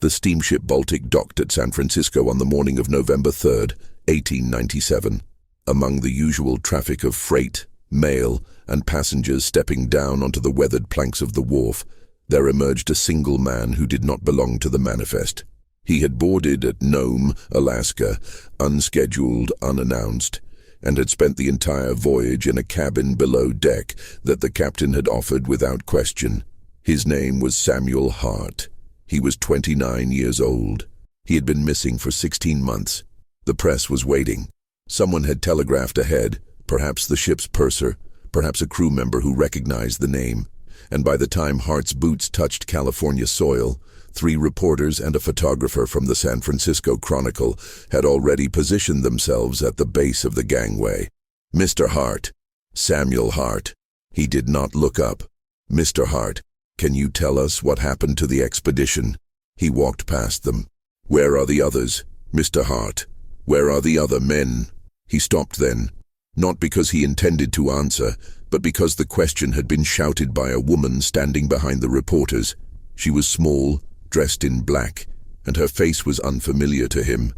The steamship Baltic docked at San Francisco on the morning of November 3rd, 1897. Among the usual traffic of freight, mail, and passengers stepping down onto the weathered planks of the wharf, there emerged a single man who did not belong to the manifest. He had boarded at Nome, Alaska, unscheduled, unannounced, and had spent the entire voyage in a cabin below deck that the captain had offered without question. His name was Samuel Harte. He was 29 years old. He had been missing for 16 months. The press was waiting. Someone had telegraphed ahead, perhaps the ship's purser, perhaps a crew member who recognized the name. And by the time Harte's boots touched California soil, 3 reporters and a photographer from the San Francisco Chronicle had already positioned themselves at the base of the gangway. "Mr. Harte, Samuel Harte." He did not look up. "Mr. Harte, can you tell us what happened to the expedition?" He walked past them. "Where are the others? Mr. Harte, where are the other men?" He stopped then, not because he intended to answer, but because the question had been shouted by a woman standing behind the reporters. She was small, dressed in black, and her face was unfamiliar to him.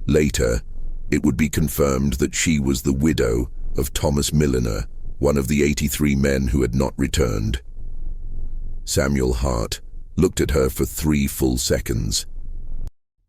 Later, it would be confirmed that she was the widow of Thomas Milliner, one of the 83 men who had not returned. Samuel Harte looked at her for 3 full seconds.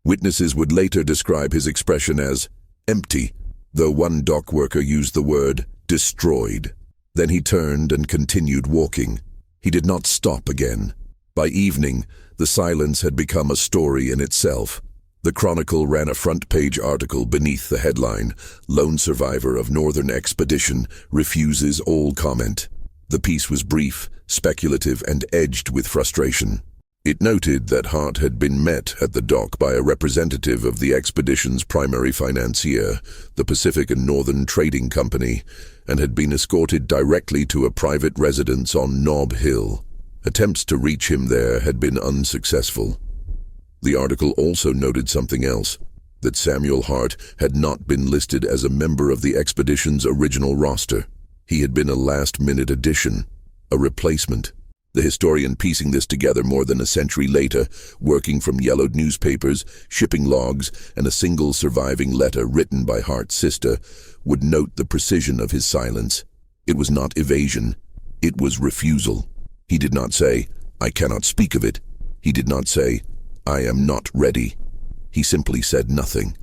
Witnesses would later describe his expression as empty, though one dock worker used the word destroyed. Then he turned and continued walking. He did not stop again. By evening, the silence had become a story in itself. The Chronicle ran a front-page article beneath the headline, "Lone Survivor of Northern Expedition Refuses All Comment." The piece was brief, speculative, and edged with frustration. It noted that Harte had been met at the dock by a representative of the expedition's primary financier, the Pacific and Northern Trading Company, and had been escorted directly to a private residence on Nob Hill. Attempts to reach him there had been unsuccessful. The article also noted something else, that Samuel Harte had not been listed as a member of the expedition's original roster. He had been a last-minute addition, a replacement. The historian piecing this together more than a century later, working from yellowed newspapers, shipping logs, and a single surviving letter written by Harte's sister, would note the precision of his silence. It was not evasion, it was refusal. He did not say, "I cannot speak of it." He did not say, "I am not ready." He simply said nothing.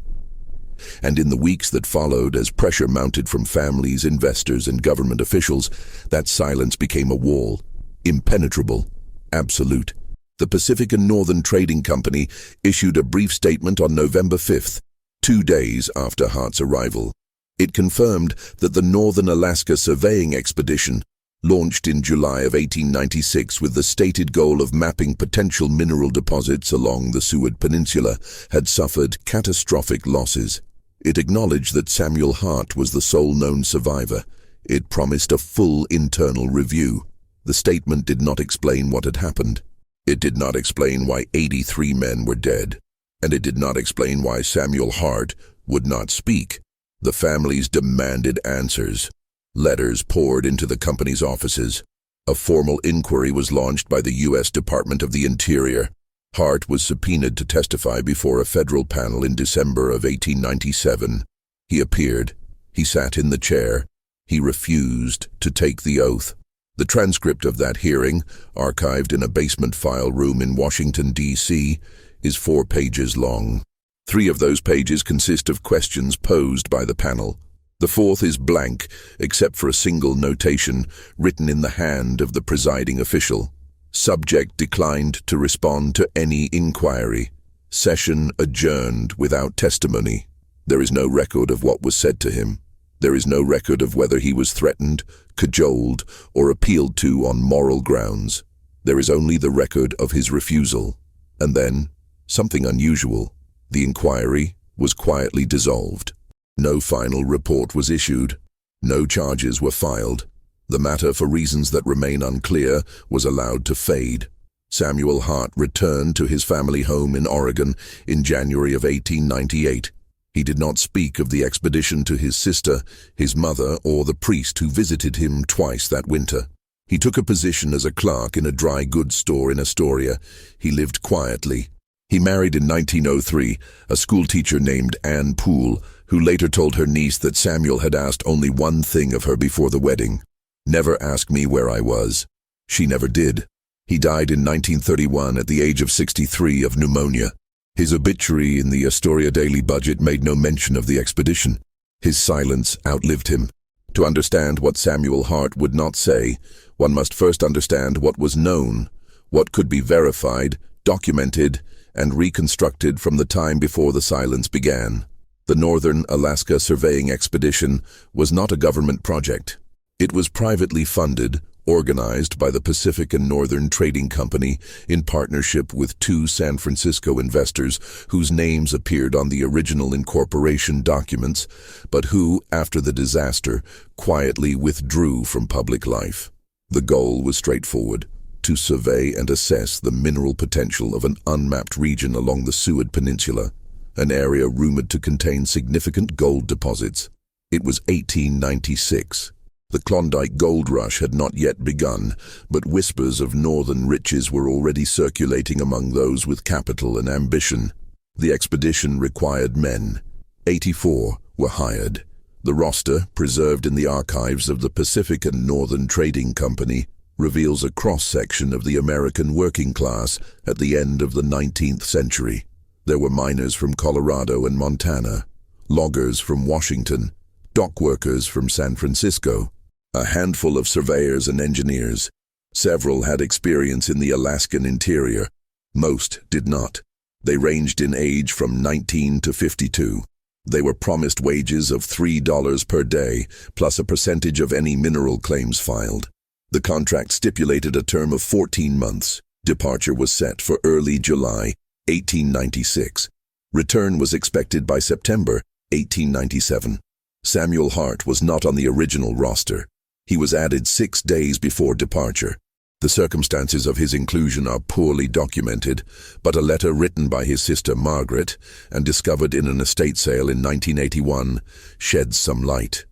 And in the weeks that followed, as pressure mounted from families, investors, and government officials, that silence became a wall. Impenetrable, absolute. The Pacific and Northern Trading Company issued a brief statement on November 5th, 2 days after Harte's arrival. It confirmed that the Northern Alaska Surveying Expedition, launched in July of 1896 with the stated goal of mapping potential mineral deposits along the Seward Peninsula, had suffered catastrophic losses. It acknowledged that Samuel Harte was the sole known survivor. It promised a full internal review. The statement did not explain what had happened. It did not explain why 83 men were dead. And it did not explain why Samuel Harte would not speak. The families demanded answers. Letters poured into the company's offices. A formal inquiry was launched by the U.S. Department of the Interior. Harte was subpoenaed to testify before a federal panel in December of 1897. He appeared. He sat in the chair. He refused to take the oath. The transcript of that hearing, archived in a basement file room in Washington, D.C., is 4 pages long. 3 of those pages consist of questions posed by the panel. The 4th is blank, except for a single notation written in the hand of the presiding official. Subject declined to respond to any inquiry. Session adjourned without testimony. There is no record of what was said to him. There is no record of whether he was threatened, cajoled, or appealed to on moral grounds. There is only the record of his refusal. And then, something unusual, the inquiry was quietly dissolved. No final report was issued. No charges were filed. The matter, for reasons that remain unclear, was allowed to fade. Samuel Harte returned to his family home in Oregon in January of 1898. He did not speak of the expedition to his sister, his mother, or the priest who visited him twice that winter. He took a position as a clerk in a dry goods store in Astoria. He lived quietly, He married in 1903 a schoolteacher named Anne Poole, who later told her niece that Samuel had asked only one thing of her before the wedding: "Never ask me where I was." She never did. He died in 1931 at the age of 63 of pneumonia. His obituary in the Astoria Daily Budget made no mention of the expedition. His silence outlived him. To understand what Samuel Harte would not say, one must first understand what was known, what could be verified, documented, and reconstructed from the time before the silence began. The Northern Alaska Surveying Expedition was not a government project. It was privately funded, organized by the Pacific and Northern Trading Company in partnership with two San Francisco investors whose names appeared on the original incorporation documents, but who, after the disaster, quietly withdrew from public life. The goal was straightforward: to survey and assess the mineral potential of an unmapped region along the Seward Peninsula, an area rumored to contain significant gold deposits. It was 1896. The Klondike gold rush had not yet begun, but whispers of northern riches were already circulating among those with capital and ambition. The expedition required men. 84 were hired. The roster, preserved in the archives of the Pacific and Northern Trading Company, reveals a cross-section of the American working class at the end of the 19th century. There were miners from Colorado and Montana, loggers from Washington, dock workers from San Francisco, a handful of surveyors and engineers. Several had experience in the Alaskan interior. Most did not. They ranged in age from 19 to 52. They were promised wages of $3 per day, plus a percentage of any mineral claims filed. The contract stipulated a term of 14 months. Departure was set for early July 1896. Return was expected by September 1897. Samuel Harte was not on the original roster. He was added 6 days before departure. The circumstances of his inclusion are poorly documented, but a letter written by his sister Margaret and discovered in an estate sale in 1981 sheds some light.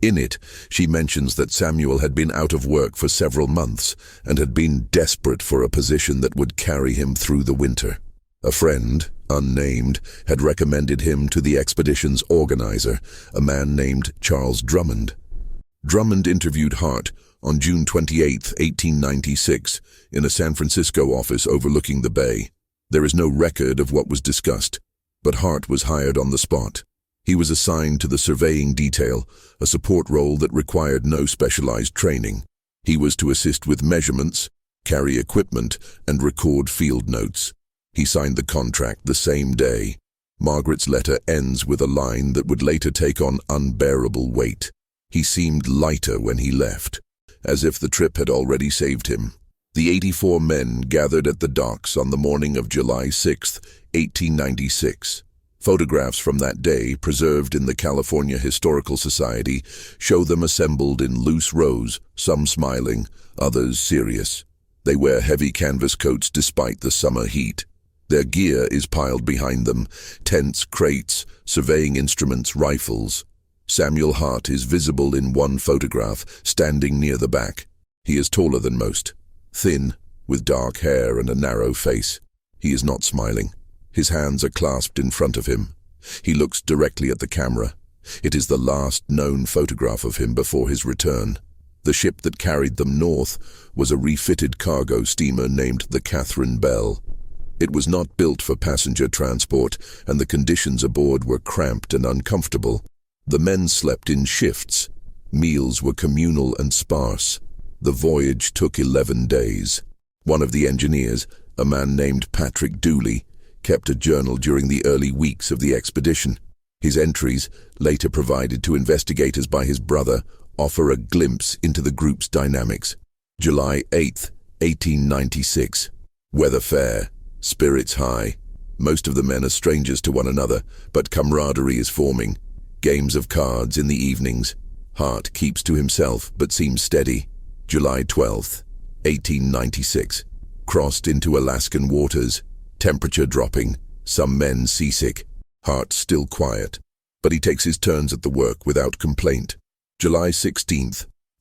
In it, she mentions that Samuel had been out of work for several months and had been desperate for a position that would carry him through the winter. A friend, unnamed, had recommended him to the expedition's organizer, a man named Charles Drummond. Drummond interviewed Harte on June 28, 1896, in a San Francisco office overlooking the bay. There is no record of what was discussed, but Harte was hired on the spot. He was assigned to the surveying detail, a support role that required no specialized training. He was to assist with measurements, carry equipment, and record field notes. He signed the contract the same day. Margaret's letter ends with a line that would later take on unbearable weight. He seemed lighter when he left, as if the trip had already saved him. The 84 men gathered at the docks on the morning of July 6, 1896. Photographs from that day, preserved in the California Historical Society, show them assembled in loose rows, some smiling, others serious. They wear heavy canvas coats despite the summer heat. Their gear is piled behind them: tents, crates, surveying instruments, rifles. Samuel Harte is visible in one photograph, standing near the back. He is taller than most, thin, with dark hair and a narrow face. He is not smiling. His hands are clasped in front of him. He looks directly at the camera. It is the last known photograph of him before his return. The ship that carried them north was a refitted cargo steamer named the Catherine Bell. It was not built for passenger transport, and the conditions aboard were cramped and uncomfortable. The men slept in shifts. Meals were communal and sparse. The voyage took 11 days. One of the engineers, a man named Patrick Dooley, kept a journal during the early weeks of the expedition. His entries, later provided to investigators by his brother, offer a glimpse into the group's dynamics. July 8, 1896. Weather fair, spirits high. Most of the men are strangers to one another, but camaraderie is forming. Games of cards in the evenings. Harte keeps to himself, but seems steady. July 12, 1896. Crossed into Alaskan waters. Temperature dropping. Some men seasick. Harte still quiet, but he takes his turns at the work without complaint. July 16,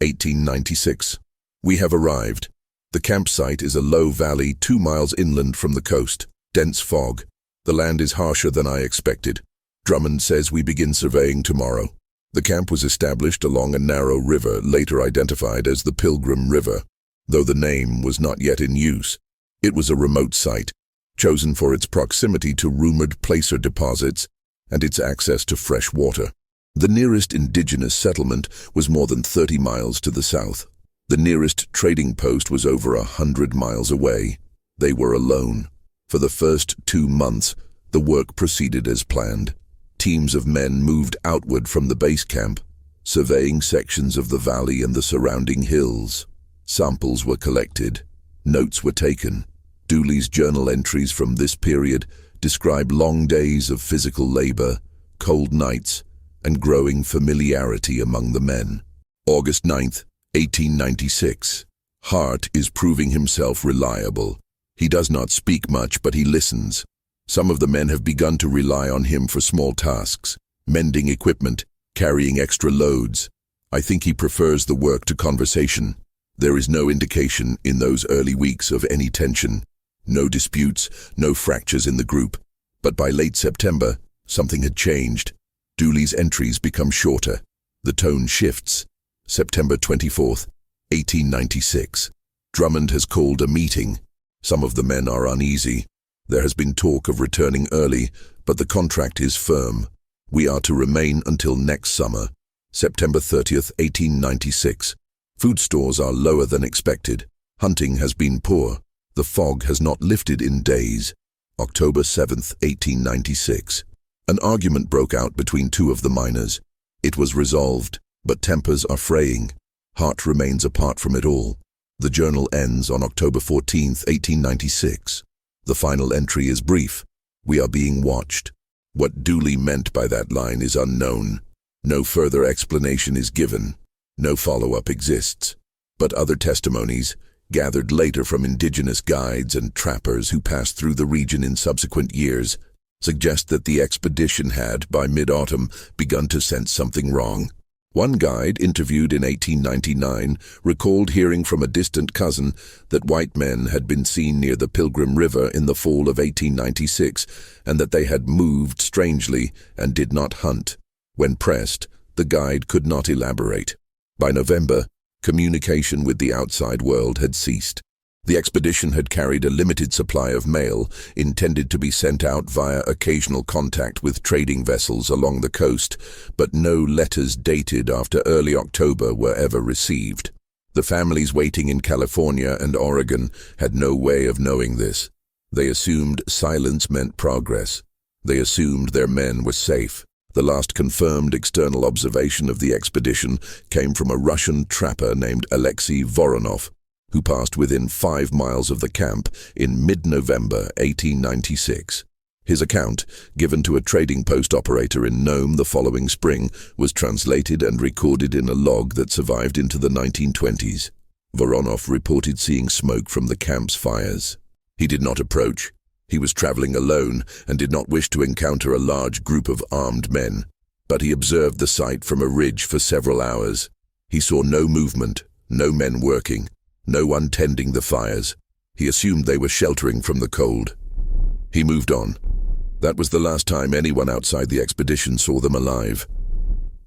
1896. We have arrived. The campsite is a low valley 2 miles inland from the coast. Dense fog. The land is harsher than I expected. Drummond says we begin surveying tomorrow. The camp was established along a narrow river, later identified as the Pilgrim River, though the name was not yet in use. It was a remote site, chosen for its proximity to rumored placer deposits and its access to fresh water. The nearest indigenous settlement was more than 30 miles to the south. The nearest trading post was over 100 miles away. They were alone. For the first 2 months, the work proceeded as planned. Teams of men moved outward from the base camp, surveying sections of the valley and the surrounding hills. Samples were collected. Notes were taken. Dooley's journal entries from this period describe long days of physical labor, cold nights, and growing familiarity among the men. August 9th, 1896. Harte is proving himself reliable. He does not speak much, but he listens. Some of the men have begun to rely on him for small tasks, mending equipment, carrying extra loads. I think he prefers the work to conversation. There is no indication in those early weeks of any tension. No disputes, no fractures in the group. But by late September, something had changed. Dooley's entries become shorter. The tone shifts. September 24th, 1896. Drummond has called a meeting. Some of the men are uneasy. There has been talk of returning early, but the contract is firm. We are to remain until next summer. September 30th, 1896. Food stores are lower than expected. Hunting has been poor. The fog has not lifted in days. October 7th, 1896. An argument broke out between two of the miners. It was resolved, but tempers are fraying. Harte remains apart from it all. The journal ends on October 14th, 1896. The final entry is brief. We are being watched. What Dooley meant by that line is unknown. No further explanation is given. No follow-up exists. But other testimonies, gathered later from indigenous guides and trappers who passed through the region in subsequent years, suggest that the expedition had, by mid-autumn, begun to sense something wrong. One guide, interviewed in 1899, recalled hearing from a distant cousin that white men had been seen near the Pilgrim River in the fall of 1896 and that they had moved strangely and did not hunt. When pressed, the guide could not elaborate. By November, communication with the outside world had ceased. The expedition had carried a limited supply of mail, intended to be sent out via occasional contact with trading vessels along the coast, but no letters dated after early October were ever received. The families waiting in California and Oregon had no way of knowing this. They assumed silence meant progress. They assumed their men were safe. The last confirmed external observation of the expedition came from a Russian trapper named Alexei Voronov, who passed within 5 miles of the camp in mid-November 1896. His account, given to a trading post operator in Nome the following spring, was translated and recorded in a log that survived into the 1920s. Voronov reported seeing smoke from the camp's fires. He did not approach. He was traveling alone and did not wish to encounter a large group of armed men, but he observed the site from a ridge for several hours. He saw no movement, no men working, no one tending the fires. He assumed they were sheltering from the cold. He moved on. That was the last time anyone outside the expedition saw them alive.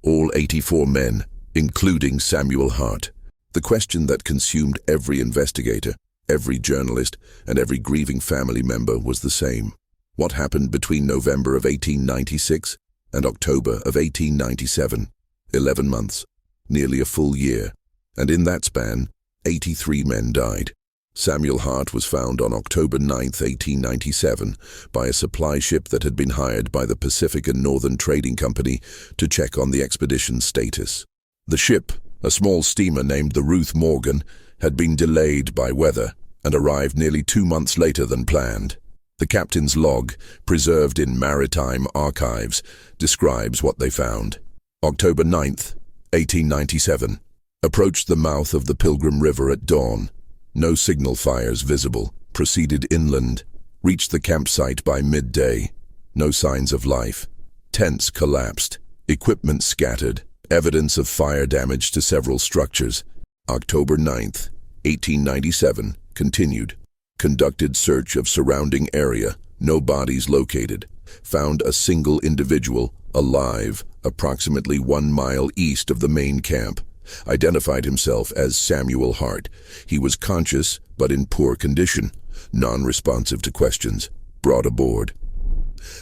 All 84 men, including Samuel Harte. The question that consumed every investigator, every journalist, and every grieving family member was the same. What happened between November of 1896 and October of 1897? 11 months, nearly a full year. And in that span, 83 men died. Samuel Harte was found on October 9, 1897, by a supply ship that had been hired by the Pacific and Northern Trading Company to check on the expedition's status. The ship, a small steamer named the Ruth Morgan, had been delayed by weather and arrived nearly 2 months later than planned. The captain's log, preserved in maritime archives, describes what they found. October 9th, 1897. Approached the mouth of the Pilgrim River at dawn. No signal fires visible. Proceeded inland. Reached the campsite by midday. No signs of life. Tents collapsed. Equipment scattered. Evidence of fire damage to several structures. October 9th, 1897. Continued. Conducted search of surrounding area. No bodies located. Found a single individual, alive, approximately 1 mile east of the main camp. Identified himself as Samuel Harte. He was conscious, but in poor condition, non-responsive to questions. Brought aboard.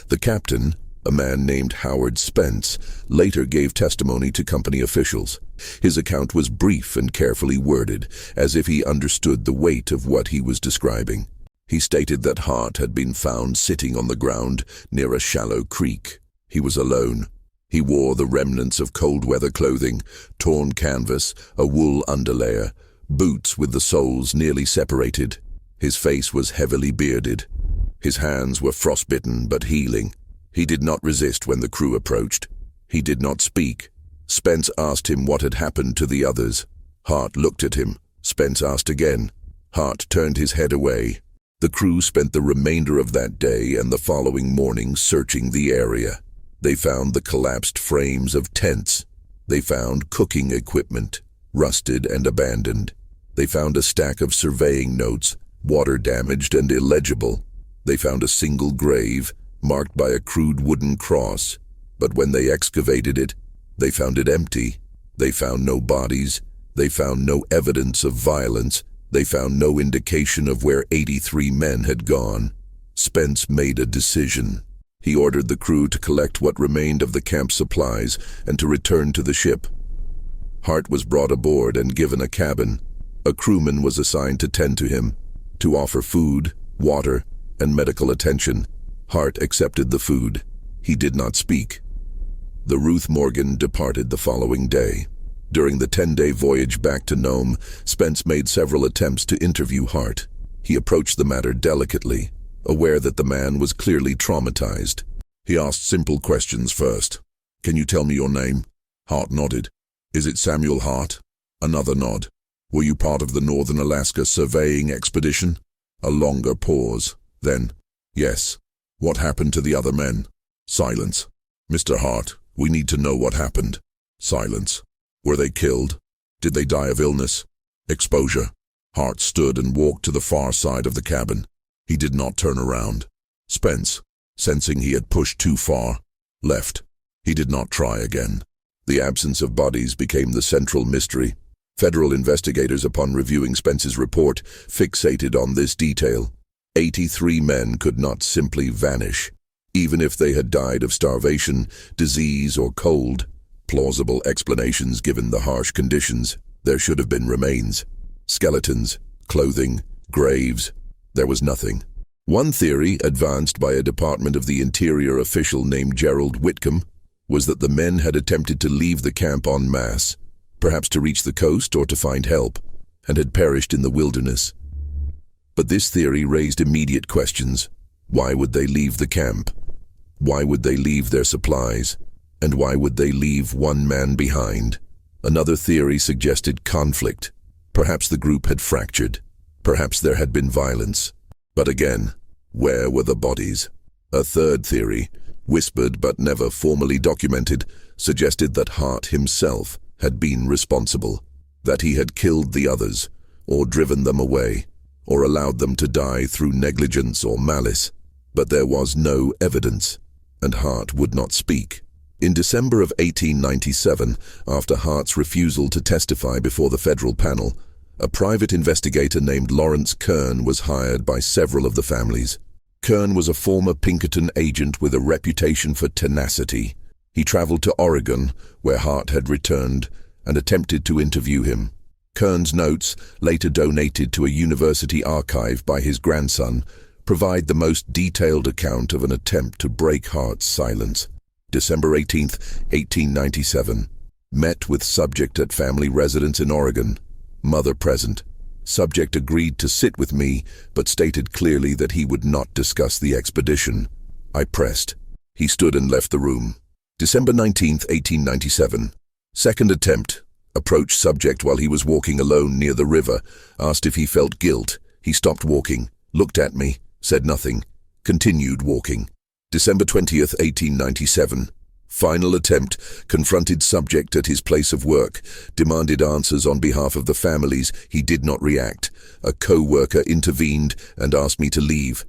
The captain, a man named Howard Spence, later gave testimony to company officials. His account was brief and carefully worded, as if he understood the weight of what he was describing. He stated that Harte had been found sitting on the ground near a shallow creek. He was alone. He wore the remnants of cold-weather clothing, torn canvas, a wool underlayer, boots with the soles nearly separated. His face was heavily bearded. His hands were frostbitten but healing. He did not resist when the crew approached. He did not speak. Spence asked him what had happened to the others. Harte looked at him. Spence asked again. Harte turned his head away. The crew spent the remainder of that day and the following morning searching the area. They found the collapsed frames of tents. They found cooking equipment, rusted and abandoned. They found a stack of surveying notes, water-damaged and illegible. They found a single grave, marked by a crude wooden cross. But when they excavated it, they found it empty. They found no bodies. They found no evidence of violence. They found no indication of where 83 men had gone. Spence made a decision. He ordered the crew to collect what remained of the camp supplies and to return to the ship. Harte was brought aboard and given a cabin. A crewman was assigned to tend to him, to offer food, water, and medical attention. Harte accepted the food. He did not speak. The Ruth Morgan departed the following day. During the 10-day voyage back to Nome, Spence made several attempts to interview Harte. He approached the matter delicately, aware that the man was clearly traumatized. He asked simple questions first. "Can you tell me your name?" Harte nodded. "Is it Samuel Harte?" Another nod. "Were you part of the Northern Alaska surveying expedition?" A longer pause. Then, "Yes." "What happened to the other men?" Silence. "Mr. Harte, we need to know what happened." Silence. "Were they killed? Did they die of illness?" Exposure. Harte stood and walked to the far side of the cabin. He did not turn around. Spence, sensing he had pushed too far, left. He did not try again. The absence of bodies became the central mystery. Federal investigators, upon reviewing Spence's report, fixated on this detail. 83 men could not simply vanish. Even if they had died of starvation, disease, or cold, plausible explanations given the harsh conditions, there should have been remains. Skeletons, clothing, graves. There was nothing. One theory, advanced by a Department of the Interior official named Gerald Whitcomb, was that the men had attempted to leave the camp en masse, perhaps to reach the coast or to find help, and had perished in the wilderness. But this theory raised immediate questions. Why would they leave the camp? Why would they leave their supplies? And why would they leave one man behind? Another theory suggested conflict. Perhaps the group had fractured. Perhaps there had been violence. But again, where were the bodies? A third theory, whispered but never formally documented, suggested that Harte himself had been responsible, that he had killed the others, or driven them away, or allowed them to die through negligence or malice. But there was no evidence, and Harte would not speak. In December of 1897, after Harte's refusal to testify before the federal panel, a private investigator named Lawrence Kern was hired by several of the families. Kern was a former Pinkerton agent with a reputation for tenacity. He traveled to Oregon, where Harte had returned, and attempted to interview him. Kern's notes, later donated to a university archive by his grandson, provide the most detailed account of an attempt to break Harte's silence. December 18, 1897. Met with subject at family residence in Oregon. Mother present. Subject agreed to sit with me, but stated clearly that he would not discuss the expedition. I pressed. He stood and left the room. December 19, 1897. Second attempt. Approached subject while he was walking alone near the river. Asked if he felt guilt. He stopped walking, looked at me, said nothing. Continued walking. December 20th, 1897. Final attempt, confronted subject at his place of work, demanded answers on behalf of the families. He did not react. A co-worker intervened and asked me to leave.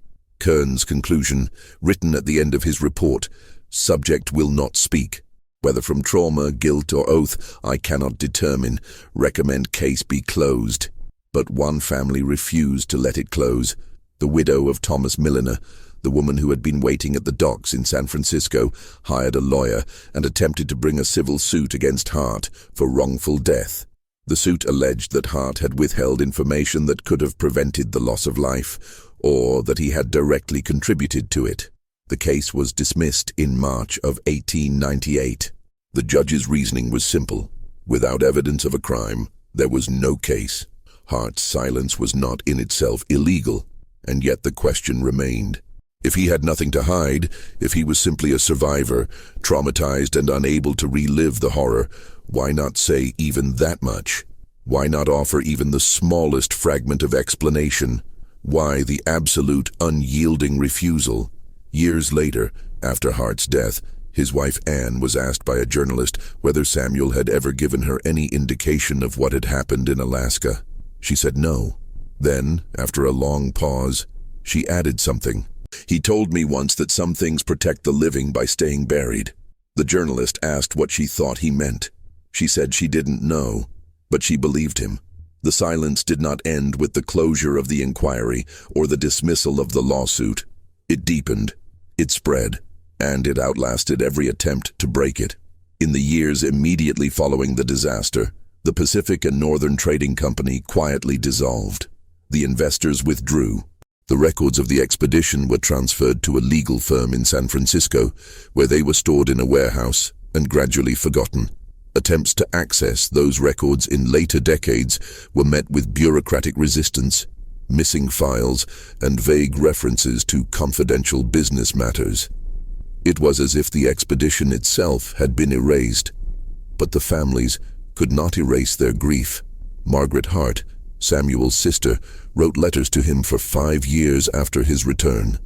Kern's conclusion, written at the end of his report, subject will not speak. Whether from trauma, guilt, or oath, I cannot determine. Recommend case be closed. But one family refused to let it close. The widow of Thomas Milliner, the woman who had been waiting at the docks in San Francisco, hired a lawyer and attempted to bring a civil suit against Harte for wrongful death. The suit alleged that Harte had withheld information that could have prevented the loss of life, or that he had directly contributed to it. The case was dismissed in March of 1898. The judge's reasoning was simple. Without evidence of a crime, there was no case. Harte's silence was not in itself illegal, and yet the question remained. If he had nothing to hide, if he was simply a survivor, traumatized and unable to relive the horror, why not say even that much? Why not offer even the smallest fragment of explanation? Why the absolute, unyielding refusal? Years later, after Harte's death, his wife Anne was asked by a journalist whether Samuel had ever given her any indication of what had happened in Alaska. She said no. Then, after a long pause, she added something. He told me once that some things protect the living by staying buried. The journalist asked what she thought he meant. She said she didn't know, but she believed him. The silence did not end with the closure of the inquiry or the dismissal of the lawsuit. It deepened, it spread, and it outlasted every attempt to break it. In the years immediately following the disaster, the Pacific and Northern Trading Company quietly dissolved. The investors withdrew. The records of the expedition were transferred to a legal firm in San Francisco, where they were stored in a warehouse and gradually forgotten. Attempts to access those records in later decades were met with bureaucratic resistance, missing files, and vague references to confidential business matters. It was as if the expedition itself had been erased. But the families could not erase their grief. Margaret Harte, Samuel's sister, wrote letters to him for 5 years after his return.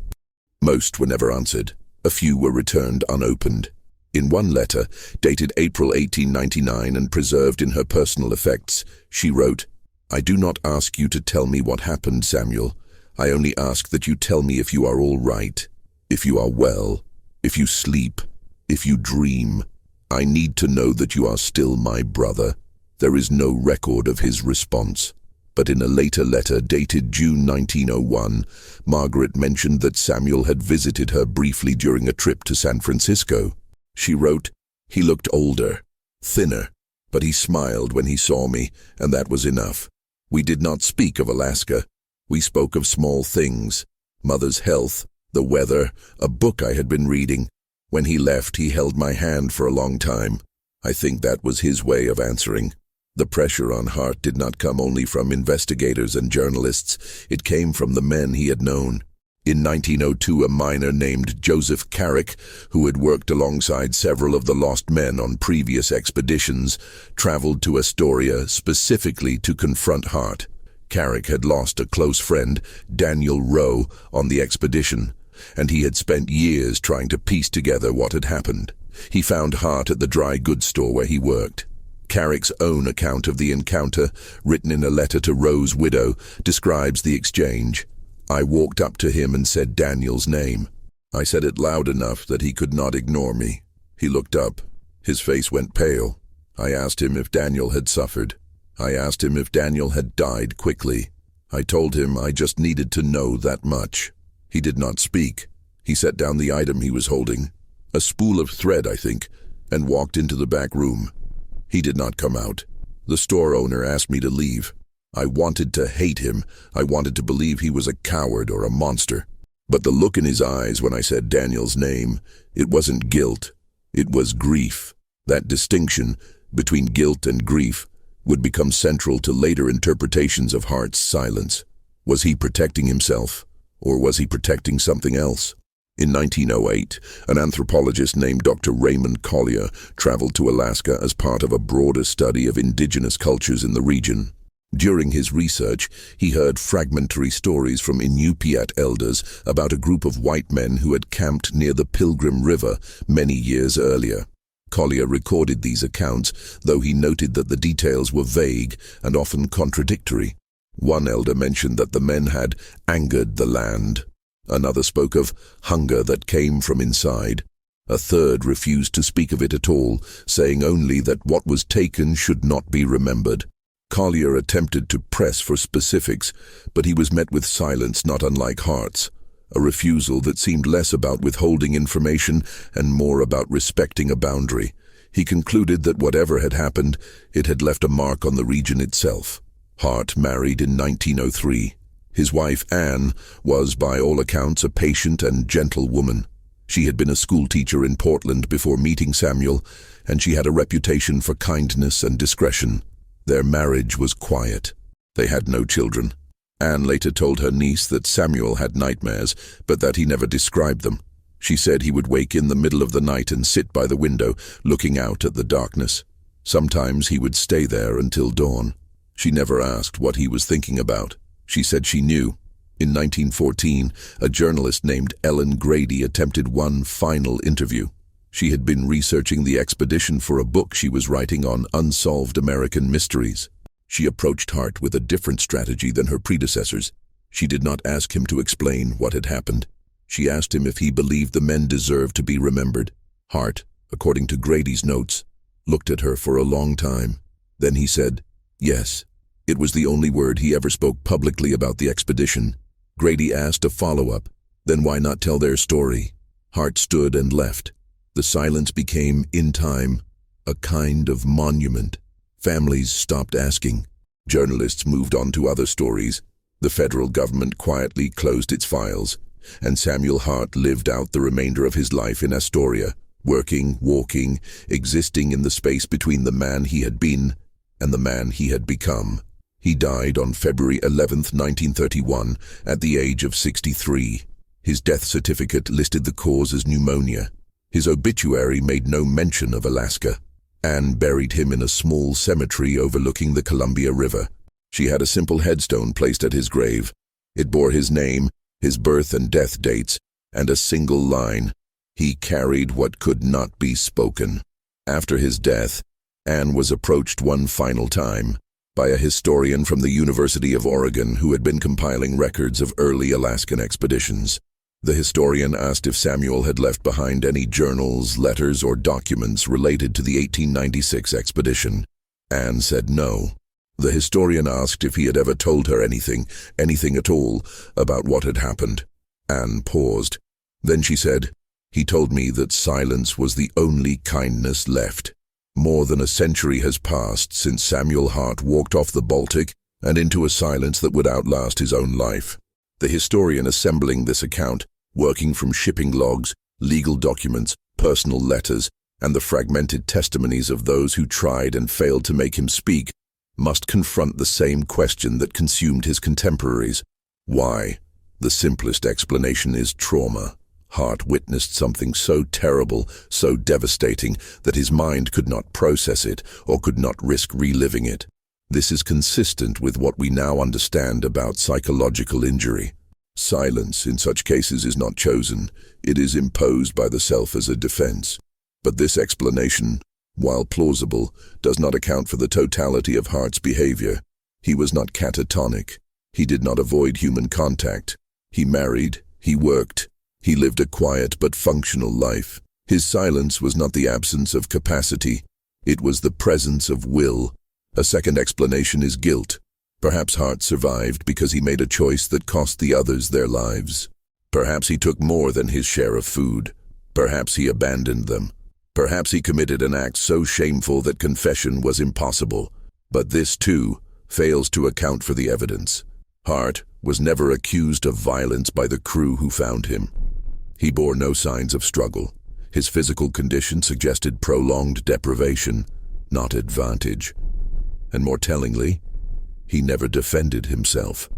Most were never answered. A few were returned unopened. In one letter, dated April 1899 and preserved in her personal effects, she wrote, "I do not ask you to tell me what happened, Samuel. I only ask that you tell me if you are all right, if you are well, if you sleep, if you dream. I need to know that you are still my brother." There is no record of his response. But in a later letter dated June 1901, Margaret mentioned that Samuel had visited her briefly during a trip to San Francisco. She wrote, "He looked older, thinner, but he smiled when he saw me, and that was enough. We did not speak of Alaska. We spoke of small things, Mother's health, the weather, a book I had been reading. When he left, he held my hand for a long time. I think that was his way of answering." The pressure on Harte did not come only from investigators and journalists. It came from the men he had known. In 1902, a miner named Joseph Carrick, who had worked alongside several of the lost men on previous expeditions, traveled to Astoria specifically to confront Harte. Carrick had lost a close friend, Daniel Rowe, on the expedition, and he had spent years trying to piece together what had happened. He found Harte at the dry goods store where he worked. Carrick's own account of the encounter, written in a letter to Rowe's widow, describes the exchange. "I walked up to him and said Daniel's name. I said it loud enough that he could not ignore me. He looked up. His face went pale. I asked him if Daniel had suffered. I asked him if Daniel had died quickly. I told him I just needed to know that much. He did not speak. He set down the item he was holding, a spool of thread, I think, and walked into the back room. He did not come out. The store owner asked me to leave. I wanted to hate him. I wanted to believe he was a coward or a monster. But the look in his eyes when I said Daniel's name, it wasn't guilt. It was grief. That distinction between guilt and grief would become central to later interpretations of Harte's silence. Was he protecting himself, or was he protecting something else? In 1908, an anthropologist named Dr. Raymond Collier traveled to Alaska as part of a broader study of indigenous cultures in the region. During his research, he heard fragmentary stories from Inupiat elders about a group of white men who had camped near the Pilgrim River many years earlier. Collier recorded these accounts, though he noted that the details were vague and often contradictory. One elder mentioned that the men had angered the land. Another spoke of hunger that came from inside. A third refused to speak of it at all, saying only that what was taken should not be remembered. Collier attempted to press for specifics, but he was met with silence not unlike Harte's, a refusal that seemed less about withholding information and more about respecting a boundary. He concluded that whatever had happened, it had left a mark on the region itself. Harte married in 1903. His wife, Anne, was, by all accounts, a patient and gentle woman. She had been a schoolteacher in Portland before meeting Samuel, and she had a reputation for kindness and discretion. Their marriage was quiet. They had no children. Anne later told her niece that Samuel had nightmares, but that he never described them. She said he would wake in the middle of the night and sit by the window, looking out at the darkness. Sometimes he would stay there until dawn. She never asked what he was thinking about. She said she knew. In 1914, a journalist named Ellen Grady attempted one final interview. She had been researching the expedition for a book she was writing on unsolved American mysteries. She approached Harte with a different strategy than her predecessors. She did not ask him to explain what had happened. She asked him if he believed the men deserved to be remembered. Harte, according to Grady's notes, looked at her for a long time. Then he said, yes. It was the only word he ever spoke publicly about the expedition. Grady asked a follow-up. Then why not tell their story? Harte stood and left. The silence became, in time, a kind of monument. Families stopped asking. Journalists moved on to other stories. The federal government quietly closed its files, and Samuel Harte lived out the remainder of his life in Astoria, working, walking, existing in the space between the man he had been and the man he had become. He died on February 11, 1931, at the age of 63. His death certificate listed the cause as pneumonia. His obituary made no mention of Alaska. Anne buried him in a small cemetery overlooking the Columbia River. She had a simple headstone placed at his grave. It bore his name, his birth and death dates, and a single line: he carried what could not be spoken. After his death, Anne was approached one final time by a historian from the University of Oregon who had been compiling records of early Alaskan expeditions. The historian asked if Samuel had left behind any journals, letters, or documents related to the 1896 expedition. Anne said no. The historian asked if he had ever told her anything at all, about what had happened. Anne paused. Then she said, he told me that silence was the only kindness left. More than a century has passed since Samuel Harte walked off the Baltic and into a silence that would outlast his own life. The historian assembling this account, working from shipping logs, legal documents, personal letters, and the fragmented testimonies of those who tried and failed to make him speak, must confront the same question that consumed his contemporaries. Why? The simplest explanation is trauma. Harte witnessed something so terrible, so devastating, that his mind could not process it or could not risk reliving it. This is consistent with what we now understand about psychological injury. Silence in such cases is not chosen, it is imposed by the self as a defense. But this explanation, while plausible, does not account for the totality of Harte's behavior. He was not catatonic. He did not avoid human contact. He married, he worked, he lived a quiet but functional life. His silence was not the absence of capacity, it was the presence of will. A second explanation is guilt. Perhaps Harte survived because he made a choice that cost the others their lives. Perhaps he took more than his share of food. Perhaps he abandoned them. Perhaps he committed an act so shameful that confession was impossible. But this, too, fails to account for the evidence. Harte was never accused of violence by the crew who found him. He bore no signs of struggle. His physical condition suggested prolonged deprivation, not advantage. And more tellingly, he never defended himself.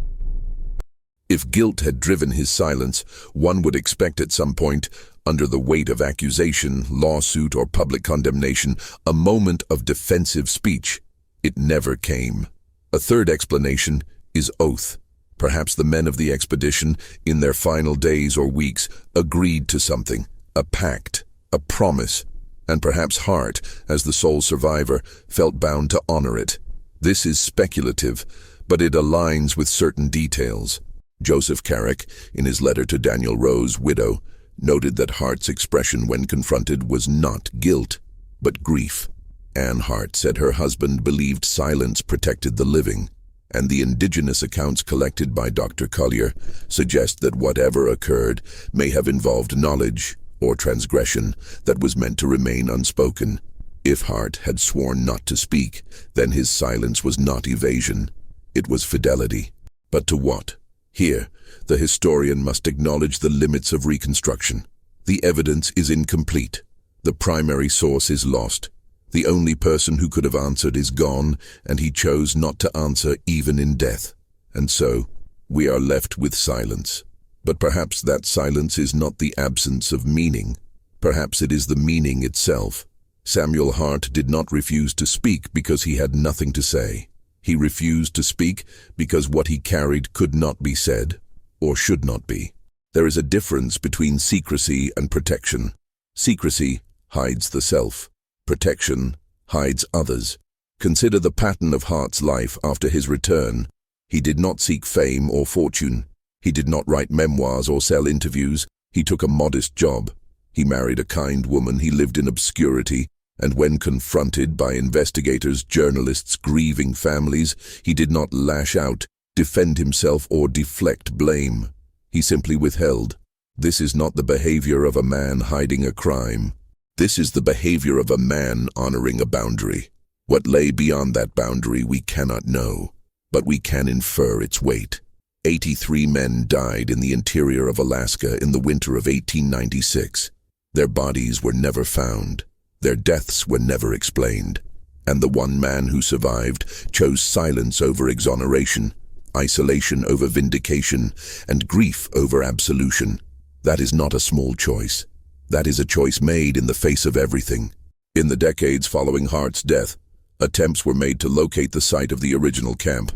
If guilt had driven his silence, one would expect at some point, under the weight of accusation, lawsuit, or public condemnation, a moment of defensive speech. It never came. A third explanation is oath. Perhaps the men of the expedition, in their final days or weeks, agreed to something, a pact, a promise, and perhaps Harte, as the sole survivor, felt bound to honor it. This is speculative, but it aligns with certain details. Joseph Carrick, in his letter to Daniel Rowe's widow, noted that Harte's expression when confronted was not guilt, but grief. Anne Harte said her husband believed silence protected the living, and the indigenous accounts collected by Dr. Collier suggest that whatever occurred may have involved knowledge or transgression that was meant to remain unspoken. If Harte had sworn not to speak, then his silence was not evasion, it was fidelity. But to what? Here, the historian must acknowledge the limits of reconstruction. The evidence is incomplete. The primary source is lost. The only person who could have answered is gone, and he chose not to answer even in death. And so, we are left with silence. But perhaps that silence is not the absence of meaning. Perhaps it is the meaning itself. Samuel Harte did not refuse to speak because he had nothing to say. He refused to speak because what he carried could not be said, or should not be. There is a difference between secrecy and protection. Secrecy hides the self. Protection hides others. Consider the pattern of Harte's life after his return. He did not seek fame or fortune. He did not write memoirs or sell interviews. He took a modest job. He married a kind woman. He lived in obscurity. And when confronted by investigators, journalists, grieving families, he did not lash out, defend himself, or deflect blame. He simply withheld. This is not the behavior of a man hiding a crime. This is the behavior of a man honoring a boundary. What lay beyond that boundary we cannot know, but we can infer its weight. 83 men died in the interior of Alaska in the winter of 1896. Their bodies were never found. Their deaths were never explained. And the one man who survived chose silence over exoneration, isolation over vindication, and grief over absolution. That is not a small choice. That is a choice made in the face of everything. In the decades following Harte's death, attempts were made to locate the site of the original camp.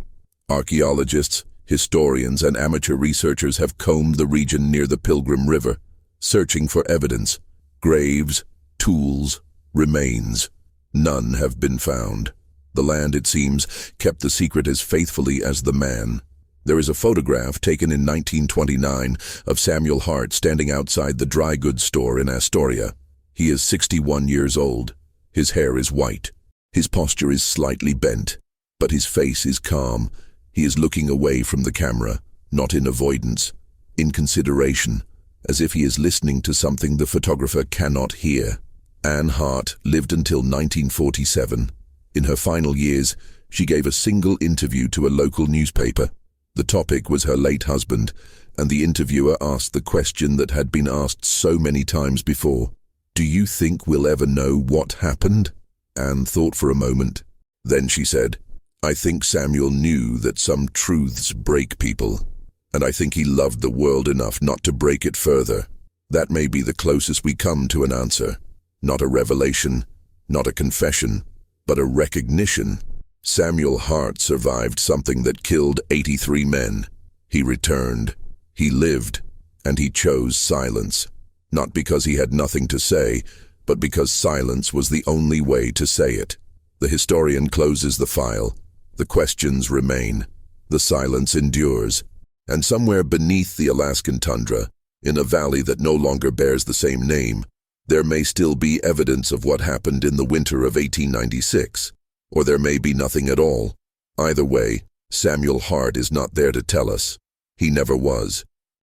Archaeologists, historians, and amateur researchers have combed the region near the Pilgrim River, searching for evidence, graves, tools, remains. None have been found. The land, it seems, kept the secret as faithfully as the man. There is a photograph taken in 1929 of Samuel Harte standing outside the dry goods store in Astoria. He is 61 years old. His hair is white. His posture is slightly bent, but his face is calm. He is looking away from the camera, not in avoidance, in consideration, as if he is listening to something the photographer cannot hear. Anne Harte lived until 1947. In her final years, she gave a single interview to a local newspaper. The topic was her late husband, and the interviewer asked the question that had been asked so many times before. Do you think we'll ever know what happened? Anne thought for a moment. Then she said, I think Samuel knew that some truths break people, and I think he loved the world enough not to break it further. That may be the closest we come to an answer. Not a revelation, not a confession, but a recognition. Samuel Harte survived something that killed 83 men. He returned, he lived, and he chose silence. Not because he had nothing to say, but because silence was the only way to say it. The historian closes the file. The questions remain. The silence endures. And somewhere beneath the Alaskan tundra, in a valley that no longer bears the same name, there may still be evidence of what happened in the winter of 1896. Or there may be nothing at all. Either way, Samuel Harte is not there to tell us. He never was.